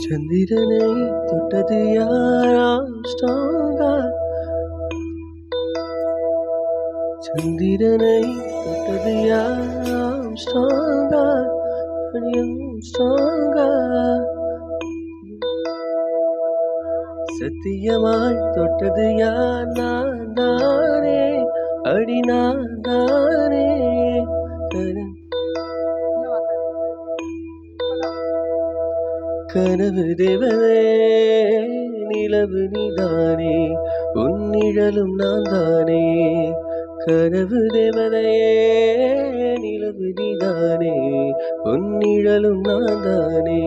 சந்திரனை தொட்டது யாராம் ஸ்ட்ராங்கா? சந்திரனை தொட்டது யாராம் ஸ்ட்ராங்கா? அடியும் ஸ்ட்ராங்கா. சத்தியமாய் தொட்டது யார்? நான் தானே, அடி நான் தானே. கனவு தேவதே, நிலவு நீதானே, உன்னிழலும் நான் தானே. கனவு தேவதையே, நிலவு நீதானே, உன்னிழலும் நான் தானே.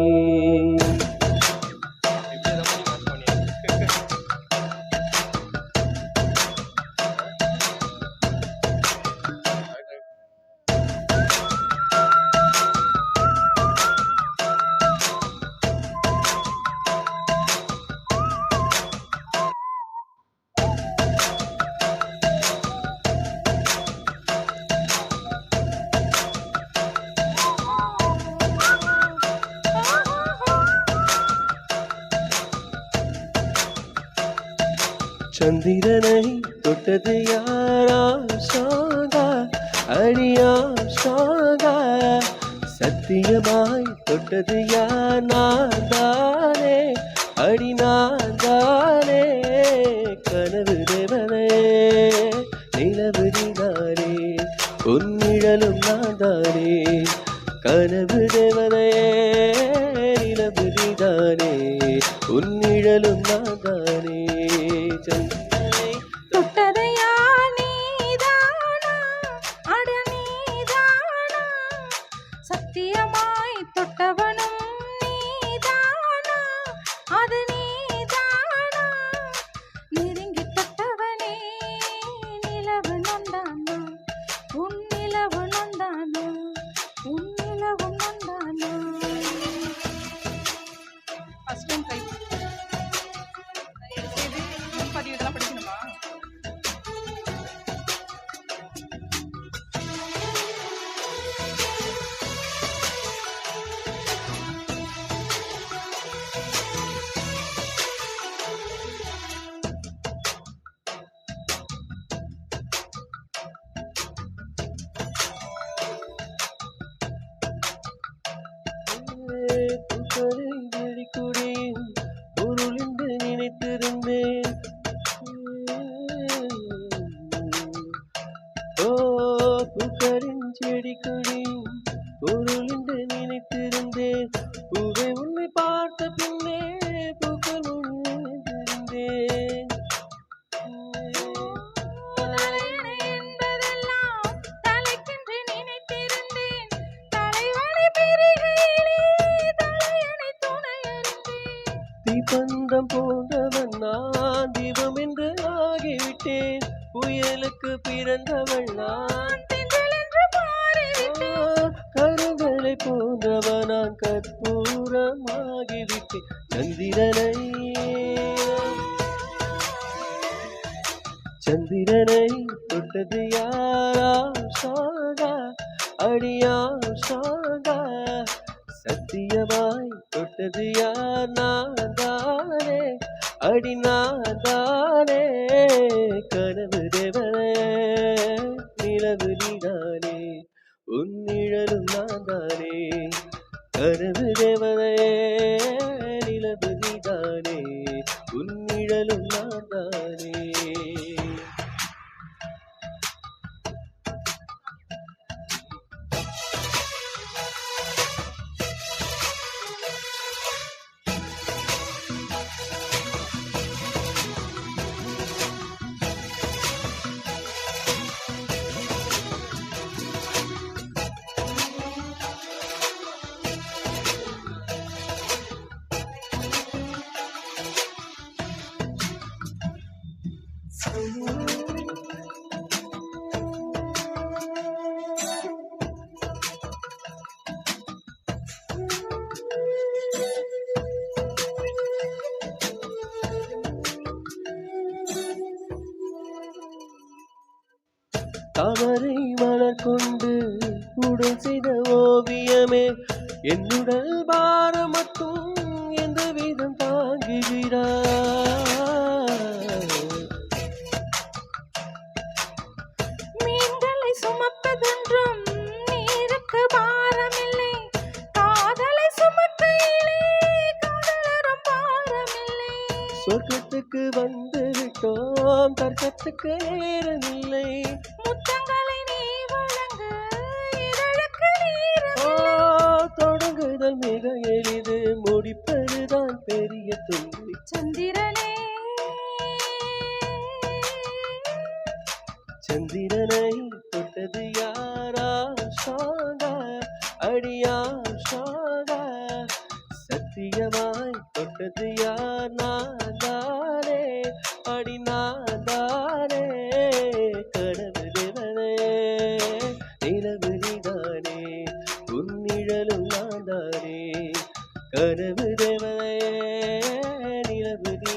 சந்திரனை தொட்டது யாராம் ஸ்ட்ராங்கா? அடியாம் ஸ்ட்ராங்கா. சத்தியமாய் தொட்டது யார்? நான் தானே, அடி நான் தானே. கனவு தேவனே, நிலவு நீதானே, உன்னிழலும் நான் தானே. கனவு தேவனே, நிலவு நீதானே, உன்னிழலும் நான் தானே. தொட்டதையா நீதானா, அட நீதானா. சத்தியமாய் தொட்டவனும் நீதானா, அது நீதானா. நெருங்கி தொட்டவனே, நிலவு நொந்தானா, உன் நிலவு நொந்தானா, உன் நிலவு நொந்தானா. ஃபர்ஸ்ட் டைம் ட்ரை இதெல்லாம் படிக்கணுமா? குடியும் பொருள் என்று நினைத்திருந்தேன். ஓ, பூக்களின் செடி கொடியும் பொருள் என்று நினைத்திருந்தேன். பூவை உன்னை பார்த்த பின்னே பூக்கள் உண்மையிருந்தேன். தீபந்தம் போன்றவன் நான், தீபம் என்று ஆகிவிட்டேன். புயலுக்கு பிறந்தவள் நான், கருங்களை போன்றவன் நான், கற்பூரமாகிவிட்டேன். சந்திரனை தொட்டது யாராம் ஸ்ட்ராங்கா? அடியாம் ஸ்ட்ராங்கா. சத்தியமாய் தொட்டது யார்? நான் தானே, அடி நான் தானே. கனவு தேவனே, நிலவு நீதானே, உன்னிழலும் நான் தானே. கனவு தேவனே, நிலவு நீதானே, உன்னிழலும் நான் தானே. தாமரை மலர் கொண்டு உடல் செய்த ஓவியமே, என்னுடல் பாரம் மட்டும் எந்த விதம் தாங்குகிறாய்? மீன்களை சுமப்பதென்றும் நீருக்கு பாரமில்லை, காதலை சுமக்கையிலே காதலரும் பாரமில்லை. சொர்க்கத்துக்கு வந்து விட்டோம், தர்க்கத்துக்கு நேரமில்லை. முத்தங்களை நீ வழங்க இதழுக்கு ஓ, நேரமில்லை. தொடங்குதல் மிக எளிது, முடிப்பதுதான் பெரிய துன்பி. சந்திரனே சந்திரனை தொட்டது யாரா ஷாகா, அடியா ஷாகா. சத்தியமாய் தொட்டது யார்? நான் தானே, அடி நான் தானே. கனவு தேவனே, நிலவு நீதானே, உன் நிழலும் நான் தானே. கனவு தேவனே, நிலவு நீ